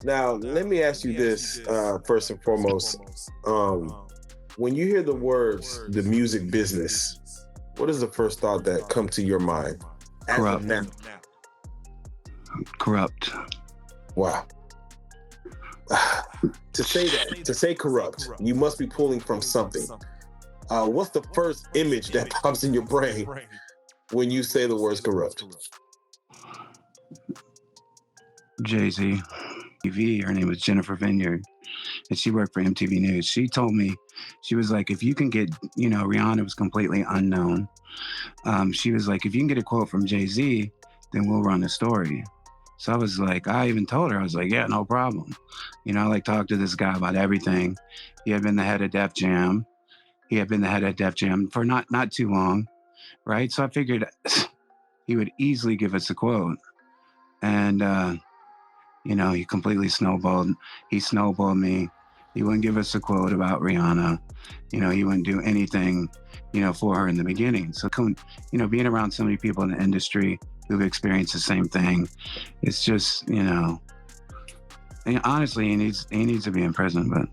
Now, let me ask you this first and foremost. When you hear the words "the music business," what is the first thought that come to your mind? As of Corrupt. now, Corrupt. wow. To say corrupt, you must be pulling from something. What's the first image that pops in your brain when you say the words corrupt? Jay-Z. TV, her name was Jennifer Vineyard, and she worked for MTV News. She told me, she was like, if you can get, Rihanna was completely unknown. She was like, if you can get a quote from Jay-Z, then we'll run the story. So I was like, I even told her, I was like, yeah, no problem. I talked to this guy about everything. He had been the head of Def Jam. For not too long, right? So I figured he would easily give us a quote. And, he completely snowballed. He snowballed me. He wouldn't give us a quote about Rihanna. He wouldn't do anything, for her in the beginning. So, being around so many people in the industry who've experienced the same thing, it's just, and honestly, he needs to be in prison, but.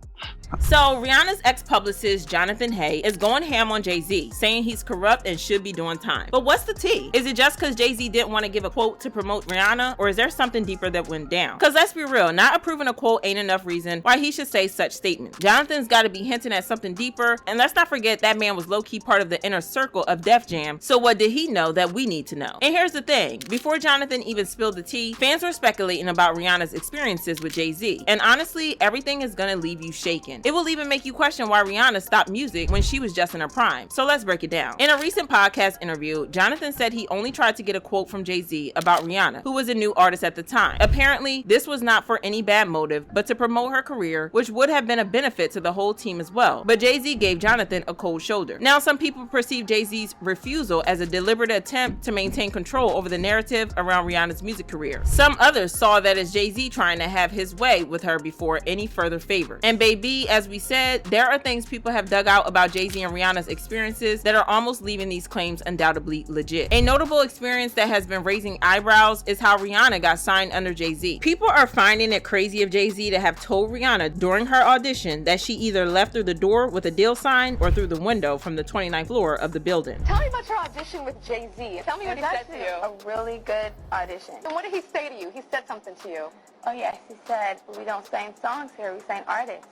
So Rihanna's ex-publicist Jonathan Hay is going ham on Jay-Z, saying he's corrupt and should be doing time. But what's the tea? Is it just because Jay-Z didn't want to give a quote to promote Rihanna, or is there something deeper that went down? Because let's be real, not approving a quote ain't enough reason why he should say such statements. Jonathan's got to be hinting at something deeper, and let's not forget that man was low-key part of the inner circle of Def Jam, so what did he know that we need to know? And here's the thing, before Jonathan even spilled the tea, fans were speculating about Rihanna's experiences with Jay-Z, and honestly, everything is gonna leave you shaken. It will even make you question why Rihanna stopped music when she was just in her prime. So let's break it down. In a recent podcast interview, Jonathan said he only tried to get a quote from Jay-Z about Rihanna, who was a new artist at the time. Apparently, this was not for any bad motive, but to promote her career, which would have been a benefit to the whole team as well. But Jay-Z gave Jonathan a cold shoulder. Now, some people perceive Jay-Z's refusal as a deliberate attempt to maintain control over the narrative around Rihanna's music career. Some others saw that as Jay-Z trying to have his way with her before any further favor. And baby, as we said, there are things people have dug out about Jay-Z and Rihanna's experiences that are almost leaving these claims undoubtedly legit. A notable experience that has been raising eyebrows is how Rihanna got signed under Jay-Z. People are finding it crazy of Jay-Z to have told Rihanna during her audition that she either left through the door with a deal sign or through the window from the 29th floor of the building. Tell me about your audition with Jay-Z. Tell me what he said to you. A really good audition. And what did he say to you? He said something to you. Oh yes, he said, we don't sing songs here, we sing artists.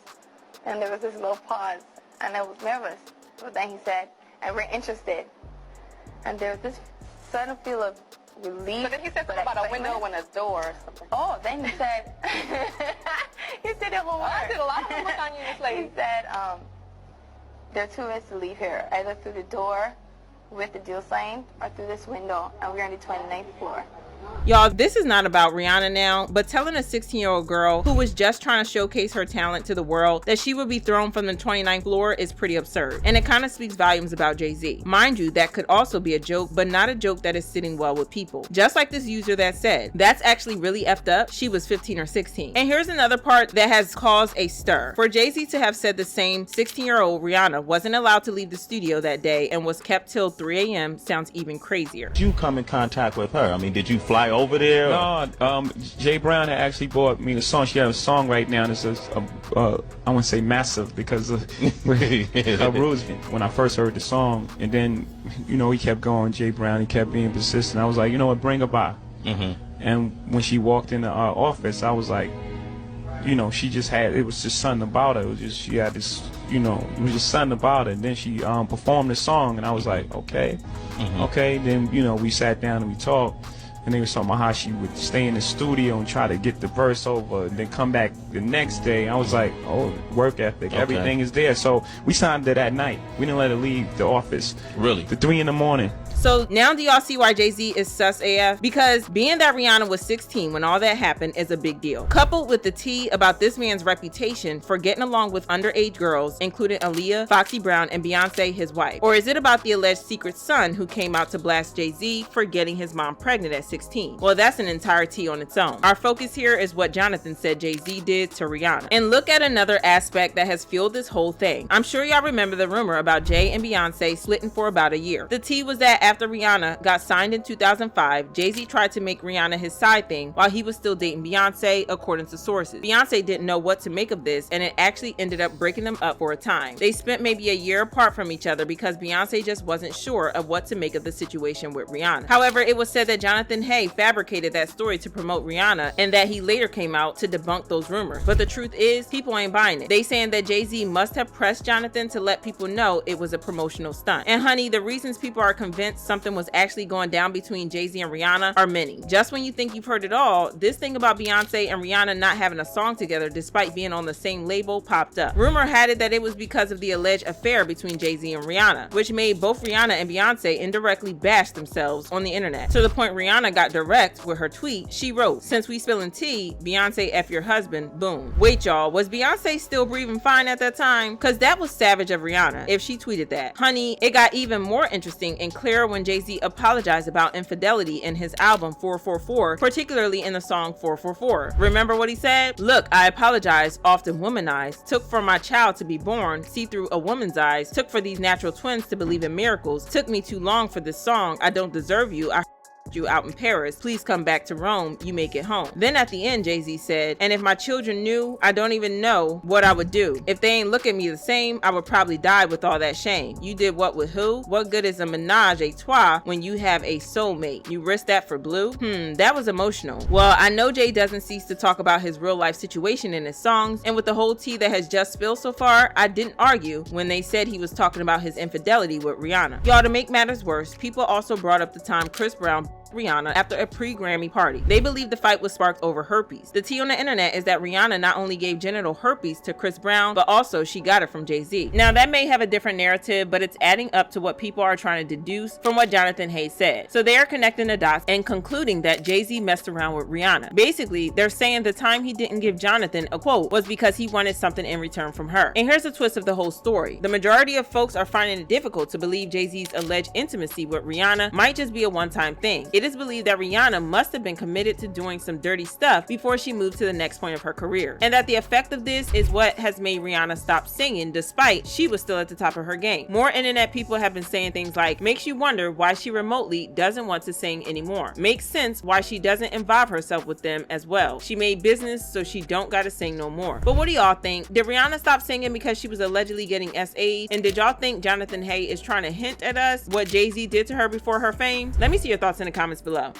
And there was this little pause, and I was nervous. But then he said, and we're interested. And there was this sudden feel of relief. So then he said something about a window and a door or something. Oh, then he said, he said it one word. I did a lot of homework on you, this lady. He said, there are two ways to leave here, either through the door with the deal sign or through this window, and we're on the 29th floor. Y'all, this is not about Rihanna now, but telling a 16-year-old girl who was just trying to showcase her talent to the world that she would be thrown from the 29th floor is pretty absurd. And it kind of speaks volumes about Jay-Z. Mind you, that could also be a joke, but not a joke that is sitting well with people. Just like this user that said, that's actually really effed up. She was 15 or 16. And here's another part that has caused a stir. For Jay-Z to have said the same 16-year-old Rihanna wasn't allowed to leave the studio that day and was kept till 3 a.m. sounds even crazier. Did you come in contact with her? I mean, did you fly over there? No, Jay Brown had actually bought me the song. She had a song right now that's I wouldn't say massive because of her rules. When I first heard the song, and then, he kept going, Jay Brown, he kept being persistent. I was like, you know what, bring her by. Mm-hmm. And when she walked into our office, I was like, she just had, it was just something about her. It was just, she had this, it was just something about it. And then she performed the song, and I was like, okay. Mm-hmm. Okay. Then, we sat down and we talked. And they were talking about how she would stay in the studio and try to get the verse over and then come back the next day. I was like, oh, work ethic. Okay. Everything is there. So we signed her that night. We didn't let her leave the office. Really? To 3 a.m. So now do y'all see why Jay-Z is sus AF? Because being that Rihanna was 16 when all that happened is a big deal. Coupled with the tea about this man's reputation for getting along with underage girls, including Aaliyah, Foxy Brown, and Beyonce, his wife. Or is it about the alleged secret son who came out to blast Jay-Z for getting his mom pregnant at 16? 2016. Well, that's an entire tea on its own. Our focus here is what Jonathan said Jay-Z did to Rihanna. And look at another aspect that has fueled this whole thing. I'm sure y'all remember the rumor about Jay and Beyonce splitting for about a year. The tea was that after Rihanna got signed in 2005, Jay-Z tried to make Rihanna his side thing while he was still dating Beyonce, according to sources. Beyonce didn't know what to make of this, and it actually ended up breaking them up for a time. They spent maybe a year apart from each other because Beyonce just wasn't sure of what to make of the situation with Rihanna. However, it was said that Jonathan Hay fabricated that story to promote Rihanna, and that he later came out to debunk those rumors. But the truth is, people ain't buying it. They saying that Jay-Z must have pressed Jonathan to let people know it was a promotional stunt. And honey, the reasons people are convinced something was actually going down between Jay-Z and Rihanna are many. Just when you think you've heard it all, this thing about Beyonce and Rihanna not having a song together despite being on the same label popped up. Rumor had it that it was because of the alleged affair between Jay-Z and Rihanna, which made both Rihanna and Beyonce indirectly bash themselves on the internet. To the point Rihanna got direct with her tweet. She wrote, "Since we spilling tea, Beyonce F your husband, boom." Wait y'all, was Beyonce still breathing fine at that time? Cause that was savage of Rihanna if she tweeted that. Honey, it got even more interesting and clearer when Jay-Z apologized about infidelity in his album 444, particularly in the song 444. Remember what he said? "Look, I apologize, often womanized, took for my child to be born, see through a woman's eyes, took for these natural twins to believe in miracles, took me too long for this song, I don't deserve you, I you out in Paris, please come back to Rome, you make it home." Then at the end, Jay-Z said, "And if my children knew, I don't even know what I would do. If they ain't look at me the same, I would probably die with all that shame. You did what with who? What good is a menage a trois when you have a soulmate? You risk that for blue?" That was emotional. Well, I know Jay doesn't cease to talk about his real life situation in his songs, and with the whole tea that has just spilled so far, I didn't argue when they said he was talking about his infidelity with Rihanna. Y'all, to make matters worse, people also brought up the time Chris Brown Rihanna after a pre-Grammy party. They believe the fight was sparked over herpes. The tea on the internet is that Rihanna not only gave genital herpes to Chris Brown, but also she got it from Jay-Z. Now that may have a different narrative, but it's adding up to what people are trying to deduce from what Jonathan Hay said. So they are connecting the dots and concluding that Jay-Z messed around with Rihanna. Basically, they're saying the time he didn't give Jonathan a quote was because he wanted something in return from her. And here's the twist of the whole story. The majority of folks are finding it difficult to believe Jay-Z's alleged intimacy with Rihanna might just be a one-time thing. It is believed that Rihanna must have been committed to doing some dirty stuff before she moved to the next point of her career, and that the effect of this is what has made Rihanna stop singing despite she was still at the top of her game. More internet people have been saying things like, makes you wonder why she remotely doesn't want to sing anymore. Makes sense why she doesn't involve herself with them as well. She made business so she don't gotta sing no more. But what do y'all think? Did Rihanna stop singing because she was allegedly getting SA'd? And did y'all think Jonathan Hay is trying to hint at us what Jay-Z did to her before her fame? Let me see your thoughts in the comments below.